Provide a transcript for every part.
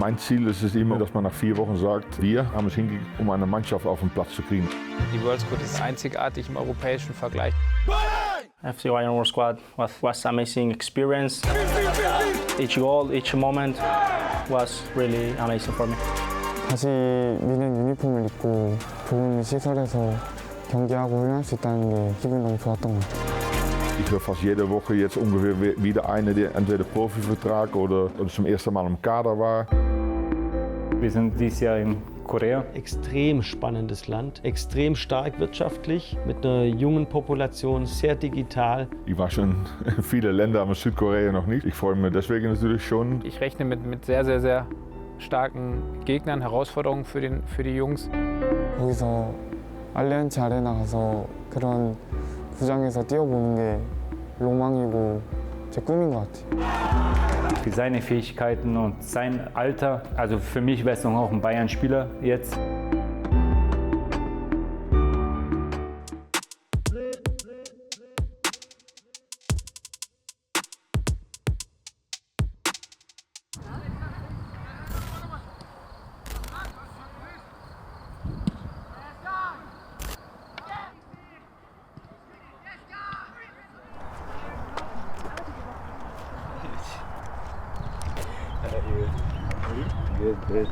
Mein Ziel ist es immer, dass man nach 4 Wochen sagt, wir haben es hingekriegt, um eine Mannschaft auf den Platz zu kriegen. Die World Squad ist einzigartig im europäischen Vergleich. FC Bayern World Squad was amazing experience. Each goal, each moment was really amazing for me. 다시 미는 유니폼을 입고 좋은 시설에서 경기하고 훈련할 수 있다는 게 기분이 너무 좋았던 것 같아요. Ich höre fast jede Woche jetzt ungefähr wieder eine, die entweder Profivertrag oder zum ersten Mal im Kader war. Wir sind dieses Jahr in Korea. Extrem spannendes Land, extrem stark wirtschaftlich, mit einer jungen Population, sehr digital. Ich war schon in viele Länder, aber Südkorea noch nicht. Ich freue mich deswegen natürlich schon. Ich rechne mit sehr, sehr, sehr starken Gegnern, Herausforderungen für die Jungs. 거기서 알리안츠 아레나 가서 그런 구장에서 뛰어보는 게 로망이고 제 꿈인 것 같아요. Für seine Fähigkeiten und sein Alter, also für mich wäre es noch auch ein Bayern-Spieler jetzt.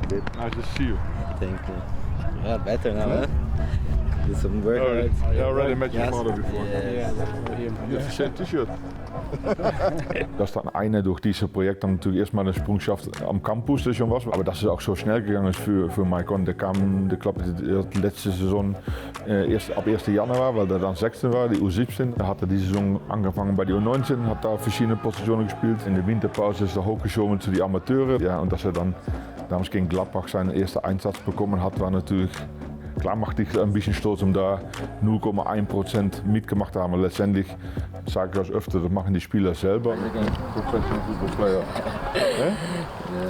Good. Nice to see you. Thank you. Yeah, better now, huh? Did some work. I already met your father before. Yeah. You have the same T-shirt. Dass dann einer durch dieses Projekt dann natürlich erstmal eine Sprung schafft am Campus, das schon was. Aber dass es auch so schnell gegangen ist für Maicon. Der kam, der glaube die letzte Saison ab 1. Januar, weil der dann 6. war, die U17. Da hat er die Saison angefangen bei der U19, hat da verschiedene Positionen gespielt. In der Winterpause ist er hochgeschoben zu den Amateuren. Ja, und dass er dann damals gegen Gladbach seinen ersten Einsatz bekommen hat, war natürlich. Klar machte ich ein bisschen stolz, um da 0,1% mitgemacht zu haben. Letztendlich sage ich das öfter, das machen die Spieler selber. Das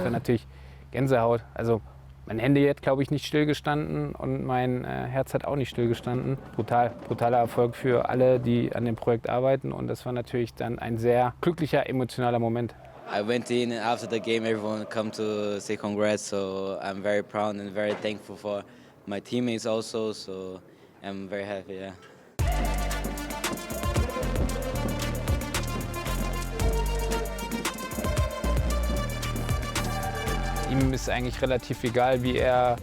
war natürlich Gänsehaut. Also mein Handy hat, glaube ich, nicht stillgestanden und mein Herz hat auch nicht stillgestanden. Brutaler Erfolg für alle, die an dem Projekt arbeiten. Und das war natürlich dann ein sehr glücklicher, emotionaler Moment. I went in and after the game everyone come to say congrats, so I'm very proud and very thankful for my teammates also, so I'm very happy, yeah. Ihm ist eigentlich relativ egal, wie er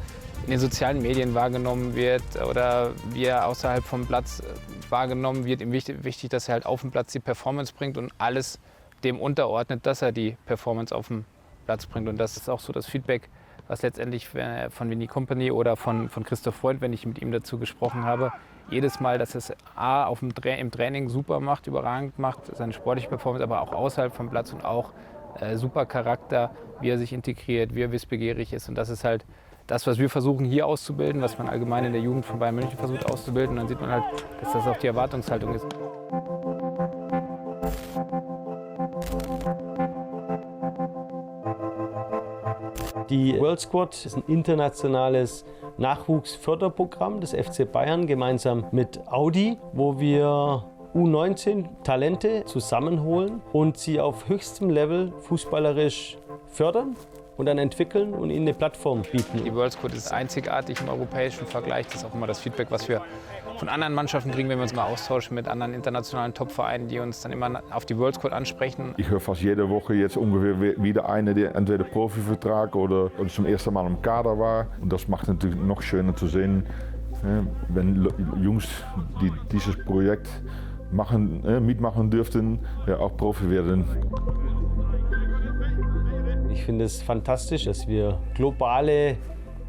in den sozialen Medien wahrgenommen wird oder wie er außerhalb vom Platz wahrgenommen wird. Ihm wichtig, dass er halt auf dem Platz die Performance bringt und alles dem unterordnet, dass er die Performance auf dem Platz bringt. Und das ist auch so das Feedback, was letztendlich von Vinny Kompany oder von Christoph Freund, wenn ich mit ihm dazu gesprochen habe, jedes Mal, dass es im Training super macht, überragend macht, seine sportliche Performance, aber auch außerhalb vom Platz und auch super Charakter, wie er sich integriert, wie er wissbegierig ist. Und das ist halt das, was wir versuchen hier auszubilden, was man allgemein in der Jugend von Bayern München versucht auszubilden. Und dann sieht man halt, dass das auch die Erwartungshaltung ist. Die World Squad ist ein internationales Nachwuchsförderprogramm des FC Bayern gemeinsam mit Audi, wo wir U19 Talente zusammenholen und sie auf höchstem Level fußballerisch fördern und dann entwickeln und ihnen eine Plattform bieten. Die World Squad ist einzigartig im europäischen Vergleich. Das ist auch immer das Feedback, was wir von anderen Mannschaften kriegen, wenn wir uns mal austauschen mit anderen internationalen Top-Vereinen, die uns dann immer auf die World Squad ansprechen. Ich höre fast jede Woche jetzt ungefähr wieder eine, die entweder Profivertrag oder zum ersten Mal im Kader war. Und das macht natürlich noch schöner zu sehen, wenn Jungs, die dieses Projekt mitmachen dürften, auch Profi werden. Ich finde es fantastisch, dass wir globale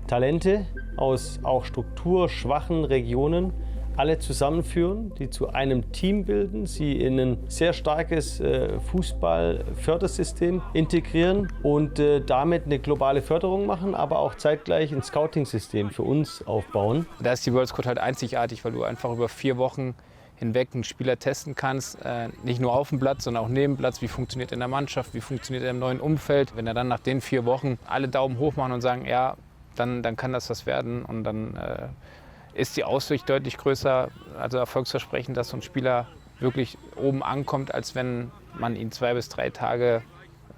Talente aus auch strukturschwachen Regionen alle zusammenführen, die zu einem Team bilden, sie in ein sehr starkes Fußballfördersystem integrieren und damit eine globale Förderung machen, aber auch zeitgleich ein Scouting-System für uns aufbauen. Da ist die World Squad halt einzigartig, weil du einfach über 4 Wochen hinweg einen Spieler testen kannst, nicht nur auf dem Platz, sondern auch neben dem Platz, wie funktioniert er in der Mannschaft, wie funktioniert er im neuen Umfeld. Wenn er dann nach den 4 Wochen alle Daumen hoch machen und sagen, ja, dann kann das was werden und dann ist die Aussicht deutlich größer, also erfolgsversprechend, dass so ein Spieler wirklich oben ankommt, als wenn man ihn 2 bis 3 Tage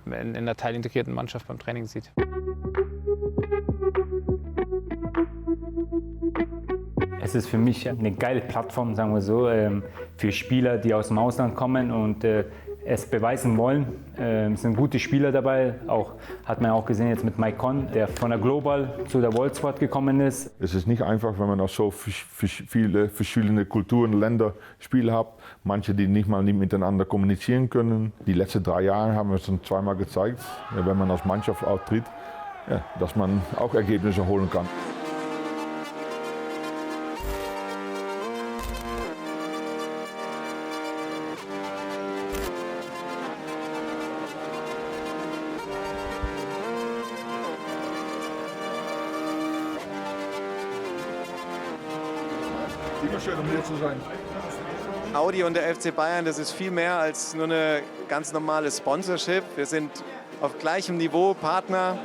in einer teilintegrierten Mannschaft beim Training sieht. Es ist für mich eine geile Plattform, sagen wir so, für Spieler, die aus dem Ausland kommen und es beweisen wollen. Es sind gute Spieler dabei, hat man auch gesehen jetzt mit Maicon, der von der Global zu der World Squad gekommen ist. Es ist nicht einfach, wenn man auch so viele verschiedene Kulturen, Länder, Spieler hat. Manche, die nicht miteinander kommunizieren können. Die letzten 3 Jahre haben wir es dann zweimal gezeigt, wenn man als Mannschaft auftritt, ja, dass man auch Ergebnisse holen kann. Immer schön, um hier zu sein. Audi und der FC Bayern, das ist viel mehr als nur eine ganz normale Sponsorship. Wir sind auf gleichem Niveau Partner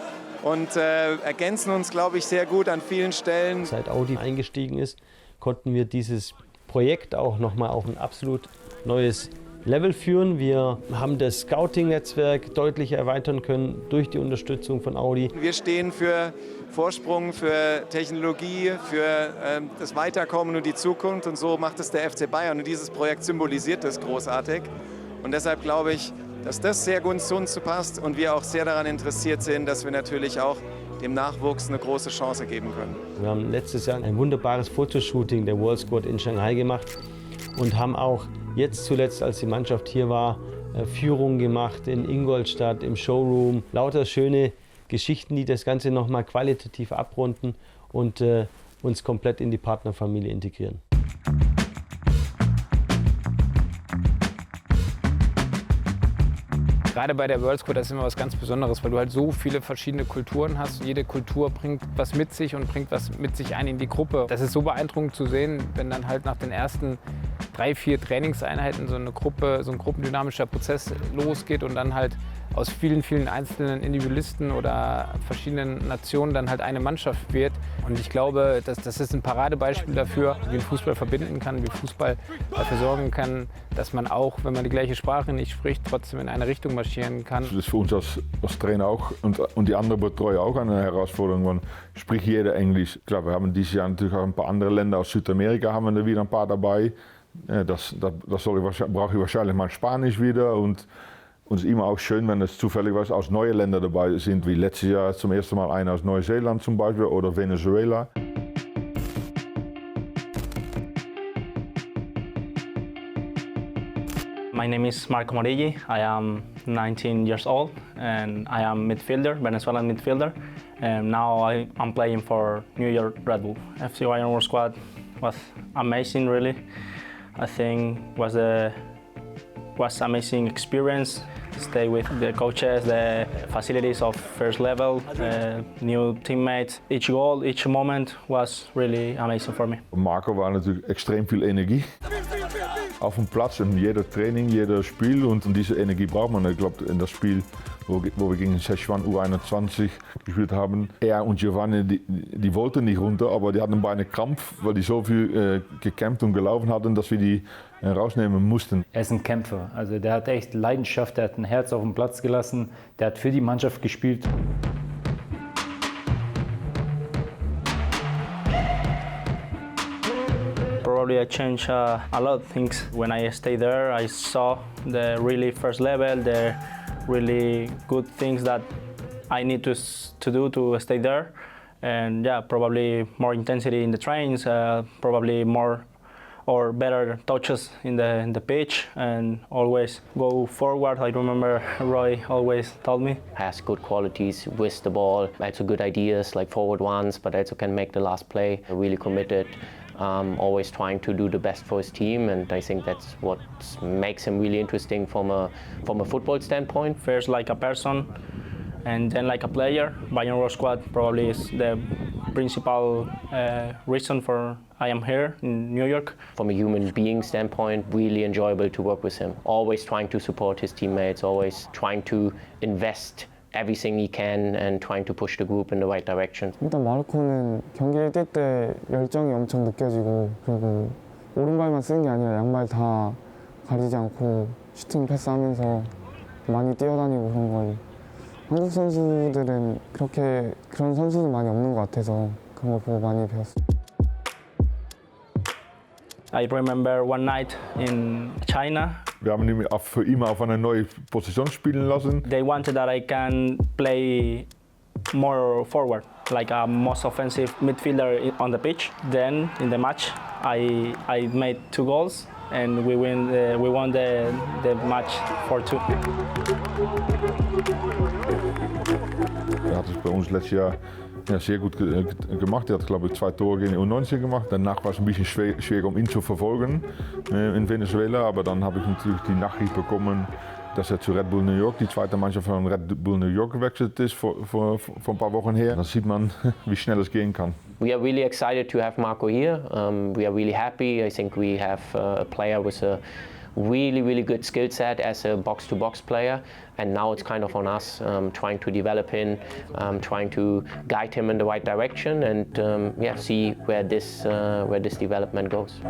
und ergänzen uns, glaube ich, sehr gut an vielen Stellen. Seit Audi eingestiegen ist, konnten wir dieses Projekt auch nochmal auf ein absolut neues Level führen. Wir haben das Scouting-Netzwerk deutlich erweitern können durch die Unterstützung von Audi. Wir stehen für Vorsprung, für Technologie, für das Weiterkommen und die Zukunft. Und so macht es der FC Bayern. Und dieses Projekt symbolisiert das großartig. Und deshalb glaube ich, dass das sehr gut zu uns passt und wir auch sehr daran interessiert sind, dass wir natürlich auch dem Nachwuchs eine große Chance geben können. Wir haben letztes Jahr ein wunderbares Fotoshooting der World Squad in Shanghai gemacht und haben auch jetzt zuletzt, als die Mannschaft hier war, Führungen gemacht in Ingolstadt, im Showroom. Lauter schöne Geschichten, die das Ganze nochmal qualitativ abrunden und uns komplett in die Partnerfamilie integrieren. Gerade bei der World Squad, das ist immer was ganz Besonderes, weil du halt so viele verschiedene Kulturen hast. Jede Kultur bringt was mit sich und bringt was mit sich ein in die Gruppe. Das ist so beeindruckend zu sehen, wenn dann halt nach den ersten 3, 4 Trainingseinheiten so ein gruppendynamischer Prozess losgeht und dann halt aus vielen, vielen einzelnen Individualisten oder verschiedenen Nationen dann halt eine Mannschaft wird. Und ich glaube, das ist ein Paradebeispiel dafür, wie Fußball verbinden kann, wie Fußball dafür sorgen kann, dass man auch, wenn man die gleiche Sprache nicht spricht, trotzdem in eine Richtung marschieren kann. Das ist für uns als Trainer auch und die anderen Betreuer auch eine Herausforderung. Man spricht jeder Englisch. Klar, wir haben dieses Jahr natürlich auch ein paar andere Länder aus Südamerika, haben wir wieder ein paar dabei. Das brauche ich wahrscheinlich mal Spanisch wieder. Und es ist immer auch schön, wenn es zufällig was aus neuen Ländern dabei sind, wie letztes Jahr zum ersten Mal einer aus Neuseeland zum Beispiel oder Venezuela. My name is Marco Morilli. I am 19 years old and I am midfielder, Venezuelan midfielder. And now I'm playing for New York Red Bull. FC Bayern World Squad was amazing, really. I think was amazing experience. Stay with the coaches, the facilities of first level, new teammates. Each goal, each moment was really amazing for me. Marco war natürlich extrem viel Energie auf dem Platz in jeder Training, jeder Spiel und diese Energie braucht man. Ich glaube, in das Spiel, wo wir gegen Szechuan U21 gespielt haben, er und Giovanni, die wollten nicht runter, aber die hatten beide Krampf, weil die so viel gekämpft und gelaufen hatten, dass wir die rausnehmen mussten. Er ist ein Kämpfer, also der hat echt Leidenschaft, der hat ein Herz auf den Platz gelassen, der hat für die Mannschaft gespielt. Probably I changed a lot of things. When I stayed there, I saw the really first level, the really good things that I need to do to stay there. And yeah, probably more intensity in the trains, probably more or better touches in the pitch, and always go forward. I remember Roy always told me. Has good qualities with the ball, also good ideas like forward ones, but also can make the last play. Really committed, always trying to do the best for his team, and I think that's what makes him really interesting from a football standpoint. First like a person, and then like a player. Bayern World Squad probably is the principal reason for I am here in New York. From a human being standpoint, really enjoyable to work with him. Always trying to support his teammates, always trying to invest everything he can and trying to push the group in the right direction. 일단 마르코는 경기를 뛸 때 열정이 엄청 느껴지고, 그리고 오른발만 쓰는 게 아니라 양발 다 가리지 않고 슈팅 패스하면서 많이 뛰어다니고 그런 걸 한국 선수들은 그런 선수도 많이 없는 것 같아서 그런 거 보고 많이 배웠어요. I remember one night in China. Wir haben ihn für immer auf eine neue Position spielen lassen. They wanted that I can play more forward, like a most offensive midfielder on the pitch. Then in the match, I made 2 goals and we won the match 4-2. Er hat es bei uns letztes Jahr sehr gut gemacht. Er hat, glaube ich, 2 Tore gegen die U19 gemacht. Danach war es ein bisschen schwer, um ihn zu verfolgen in Venezuela. Aber dann habe ich natürlich die Nachricht bekommen, dass er zu Red Bull New York, die zweite Mannschaft von Red Bull New York gewechselt ist, vor ein paar Wochen her. Da sieht man, wie schnell es gehen kann. We are really excited to have Marco here. We are really happy. I think we have a player with a really good skill set as a box-to-box player, and now it's kind of on us trying to develop him, trying to guide him in the right direction, and see where this development goes.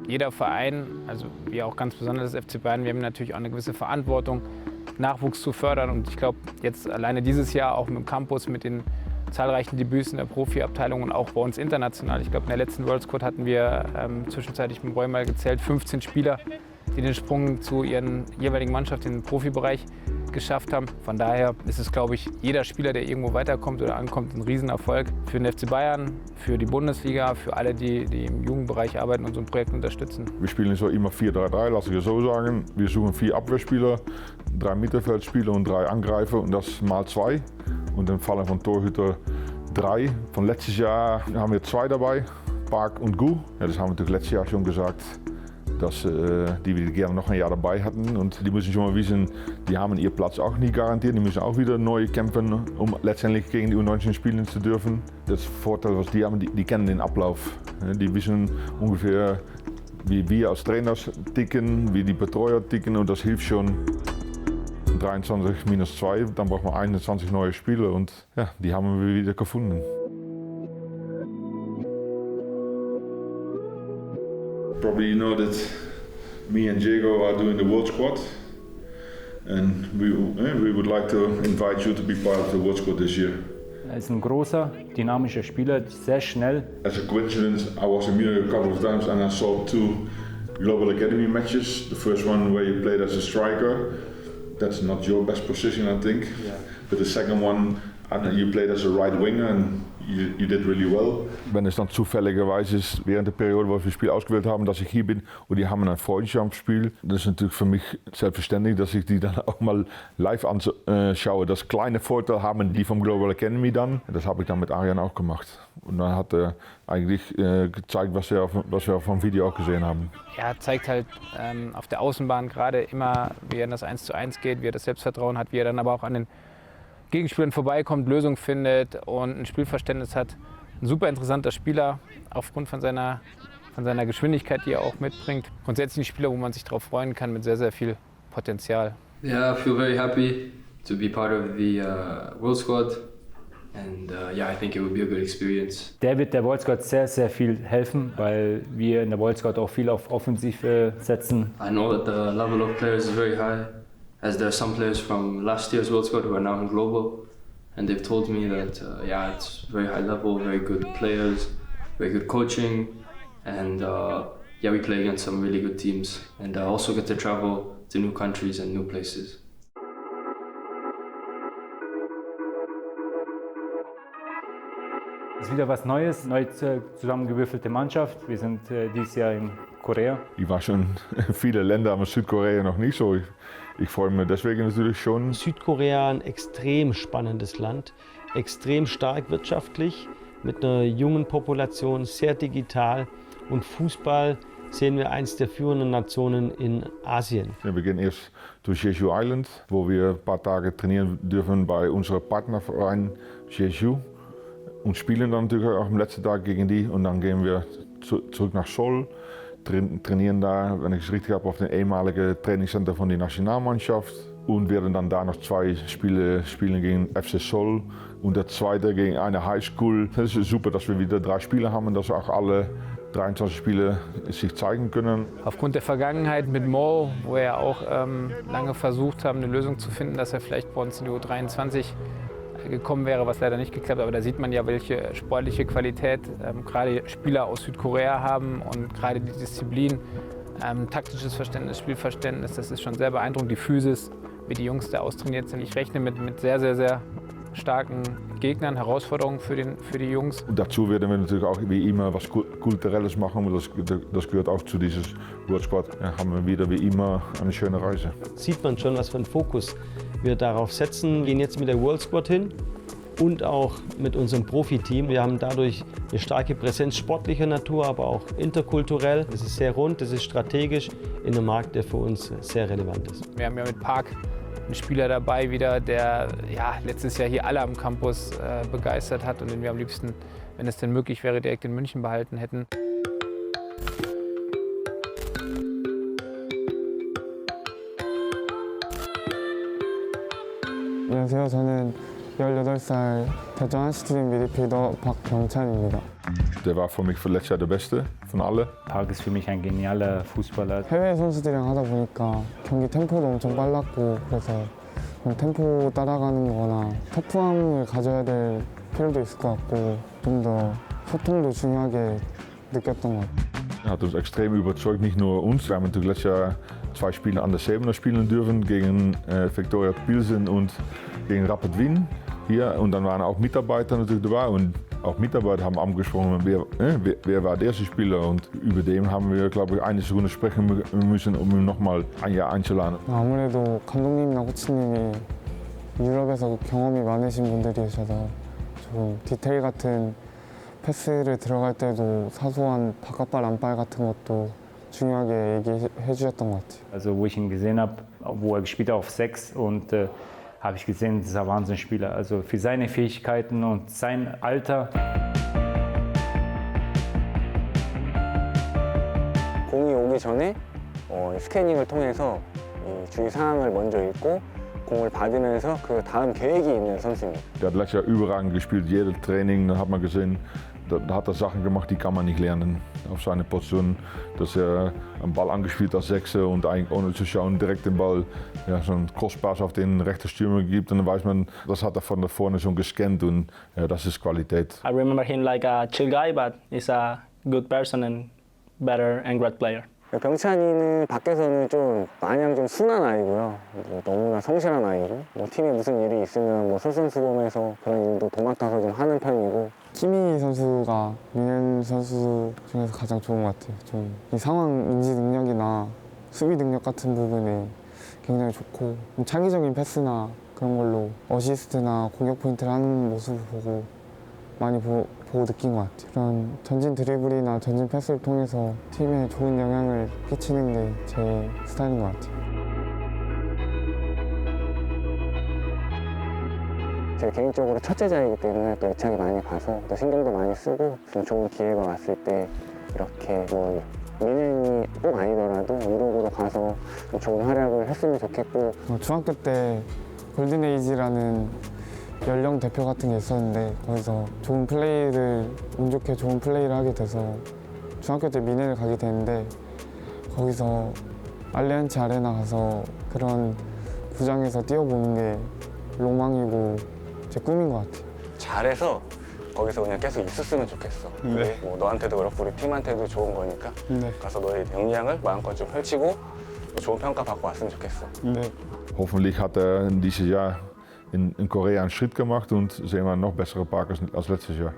Jeder Verein, also wir auch ganz besonders das FC Bayern, wir haben natürlich auch eine gewisse Verantwortung, Nachwuchs zu fördern. Und ich glaube, jetzt alleine dieses Jahr auch mit dem Campus, mit den zahlreichen Debüts in der Profiabteilung und auch bei uns international. Ich glaube, in der letzten World Squad hatten wir zwischenzeitlich mit Roy mal gezählt 15 Spieler, die den Sprung zu ihren jeweiligen Mannschaft in den Profibereich geschafft haben. Von daher ist es, glaube ich, jeder Spieler, der irgendwo weiterkommt oder ankommt, ein Riesenerfolg für den FC Bayern, für die Bundesliga, für alle, die im Jugendbereich arbeiten und so ein Projekt unterstützen. Wir spielen so immer 4-3-3, lass ich es so sagen. Wir suchen 4 Abwehrspieler, 3 Mittelfeldspieler und 3 Angreifer und das mal 2. Und dann fallen von Torhüter 3. Von letztes Jahr haben wir 2 dabei, Park und Gu. Ja, das haben wir natürlich letztes Jahr schon gesagt, dass die wir gerne noch ein Jahr dabei hatten. Und die müssen schon mal wissen, die haben ihren Platz auch nie garantiert. Die müssen auch wieder neu kämpfen, um letztendlich gegen die U19 spielen zu dürfen. Das Vorteil, was die haben, die kennen den Ablauf. Die wissen ungefähr, wie wir als Trainers ticken, wie die Betreuer ticken und das hilft schon. 23 minus 2, dann braucht man 21 neue Spieler und ja, die haben wir wieder gefunden. Probably you know that me and Diego are doing the World Squad, and we would like to invite you to be part of the World Squad this year. Er ist ein großer, dynamischer Spieler, sehr schnell. As a coincidence, I was in Munich a couple of times and I saw 2 Global Academy matches. The first one where you played as a striker. That's not your best position, I think. Yeah. But the second one, you played as a right winger and you did really well. Wenn es dann zufälligerweise ist, während der Periode, wo wir das Spiel ausgewählt haben, dass ich hier bin und die haben ein Freundschaftsspiel, das ist natürlich für mich selbstverständlich, dass ich die dann auch mal live anschaue. Das kleine Vorteil haben die vom Global Academy dann. Das habe ich dann mit Arian auch gemacht. Und dann hat er eigentlich gezeigt, was wir vom Video auch gesehen haben. Er zeigt halt auf der Außenbahn gerade immer, wie er in das 1:1 geht, wie er das Selbstvertrauen hat, wie er dann aber auch an den Gegenspielern vorbeikommt, Lösungen findet und ein Spielverständnis hat. Ein super interessanter Spieler, aufgrund von seiner Geschwindigkeit, die er auch mitbringt. Grundsätzlich ein Spieler, wo man sich darauf freuen kann, mit sehr, sehr viel Potenzial. Yeah, I feel very happy to be part of the World Squad. And I think it would be a good experience. Der wird der World Squad sehr, sehr viel helfen, weil wir in der World Squad auch viel auf Offensiv setzen. I know that the level of players is very high, as there are some players from last year's World Squad who are now in Global, and they've told me that it's very high level, very good players, very good coaching, and we play against some really good teams, and also get to travel to new countries and new places. Es ist wieder was Neues, neu zusammengewürfelte Mannschaft. Wir sind dieses Jahr in Korea. Ich war schon in viele Länder, aber Südkorea noch nicht so. Ich freue mich deswegen natürlich schon. Südkorea ein extrem spannendes Land, extrem stark wirtschaftlich, mit einer jungen Population, sehr digital und Fußball sehen wir eins der führenden Nationen in Asien. Ja, wir gehen erst durch Jeju Island, wo wir ein paar Tage trainieren dürfen bei unserem Partnerverein Jeju. Und spielen dann natürlich auch am letzten Tag gegen die und dann gehen wir zurück nach Seoul, trainieren da, wenn ich es richtig habe, auf dem ehemaligen Trainingscenter von der Nationalmannschaft. und werden dann da noch 2 Spiele spielen gegen FC Sol und der zweite gegen eine Highschool. Es ist super, dass wir wieder 3 Spiele haben und dass auch alle 23 Spiele sich zeigen können. Aufgrund der Vergangenheit mit Mo, wo wir ja auch lange versucht haben, eine Lösung zu finden, dass er vielleicht bei uns in die U23 gekommen wäre, was leider nicht geklappt hat. Aber da sieht man ja, welche sportliche Qualität gerade Spieler aus Südkorea haben und gerade die Disziplin, taktisches Verständnis, Spielverständnis, das ist schon sehr beeindruckend. Die Physis, wie die Jungs da austrainiert sind. Ich rechne mit sehr, sehr, sehr starken Gegnern, Herausforderungen für die Jungs. Und dazu werden wir natürlich auch wie immer was Kulturelles machen. Das gehört auch zu dieses World Squad. Ja, haben wir wieder wie immer eine schöne Reise. Sieht man schon, was für einen Fokus wir darauf setzen. Wir gehen jetzt mit der World Squad hin und auch mit unserem Profiteam. Wir haben dadurch eine starke Präsenz sportlicher Natur, aber auch interkulturell. Das ist sehr rund, das ist strategisch in einem Markt, der für uns sehr relevant ist. Wir haben ja mit Park einen Spieler dabei wieder, der ja, letztes Jahr hier alle am Campus begeistert hat und den wir am liebsten, wenn es denn möglich wäre, direkt in München behalten hätten. 안녕하세요. 저는 18살 대전 한시팀 미드필더 박병찬입니다. Der war für mich für letztes Jahr der Beste von allen. Park ist für mich ein genialer Fußballer. 해외 선수들이랑 하다 보니까 경기 템포도 엄청 빨랐고 그래서 템포 따라가는 거나 터프함을 가져야 될 필요도 있을 것 같고 좀 더 소통도 중요하게 느꼈던 것 같아요. Er hat uns extrem überzeugt, nicht nur uns. Wir haben natürlich letztes Jahr 2 Spiele an der Sebener spielen dürfen, gegen Viktoria Pilsen und gegen Rapid Wien hier. Und dann waren auch Mitarbeiter natürlich dabei und auch Mitarbeiter haben angesprochen, wer war der erste Spieler. Und über den haben wir, glaube ich, eine Sekunde sprechen müssen, um ihn nochmal ein Jahr einzuladen. 아무래도 감독님이나 코치님이 유럽에서 경험이 많으신 분들이셔서 조금 디테일 같은 패스를 들어갈 때도 사소한 바깥발 안발 같은 것도 중요하게 얘기해 주셨던 것 같아요. Also wo ich ihn gesehen habe, wo er gespielt hat auf 6 und habe ich gesehen, das ist ein Wahnsinnsspieler. Also für seine Fähigkeiten und sein Alter. 공이 오기 전에 스캐닝을 통해서 이 주위 상황을 먼저 읽고 공을 받으면서 그 다음 계획이 있는 선수입니다. Der hat letztes Jahr überragend gespielt, jedes Training, da hat man gesehen, da hat er Sachen gemacht, die kann man nicht lernen auf seine Position. Dass er einen Ball angespielt hat, 6 und eigentlich ohne zu schauen direkt den Ball, ja, so einen Crosspass auf den rechten Stürmer gibt und dann weiß man, das hat er von da vorne schon gescannt und ja, das ist Qualität. I remember him like a chill guy, but he's a good person and better and great player. 병찬이는 밖에서는 좀 마냥 좀 순한 아이고요. 너무나 성실한 아이고 팀에 무슨 일이 있으면 솔선수범해서 그런 일도 도맡아서 좀 하는 편이고. 키미 선수가 민현 선수 중에서 가장 좋은 것 같아요. 좀 이 상황 인지 능력이나 수비 능력 같은 부분이 굉장히 좋고 창의적인 패스나 그런 걸로 어시스트나 공격 포인트를 하는 모습을 보고 많이 보고 느낀 것 같아요. 그런 전진 드리블이나 전진 패스를 통해서 팀에 좋은 영향을 끼치는 게 제 스타일인 것 같아요. 제 개인적으로 첫째자이기 때문에 또 애착이 많이 가서 또 신경도 많이 쓰고 좀 좋은 기회가 왔을 때 이렇게 민현이 꼭 아니더라도 유럽으로 가서 좀 좋은 활약을 했으면 좋겠고. 중학교 때 골든에이지라는 연령 대표 같은 게 있었는데 거기서 좋은 플레이를 운 좋게 좋은 플레이를 하게 돼서 중학교 때 미네를 가게 됐는데 거기서 알리안츠 아레나 가서 그런 구장에서 뛰어보는 게 로망이고 제 꿈인 것 같아요. 잘해서 거기서 그냥 계속 있었으면 좋겠어. 네. 너한테도 그렇고 우리 팀한테도 좋은 거니까 네. 가서 너의 역량을 마음껏 좀 펼치고 좋은 평가 받고 왔으면 좋겠어. 네. Hoffentlich hat er dieses Jahr in Korea einen Schritt gemacht und sehen wir noch bessere Park als letztes Jahr.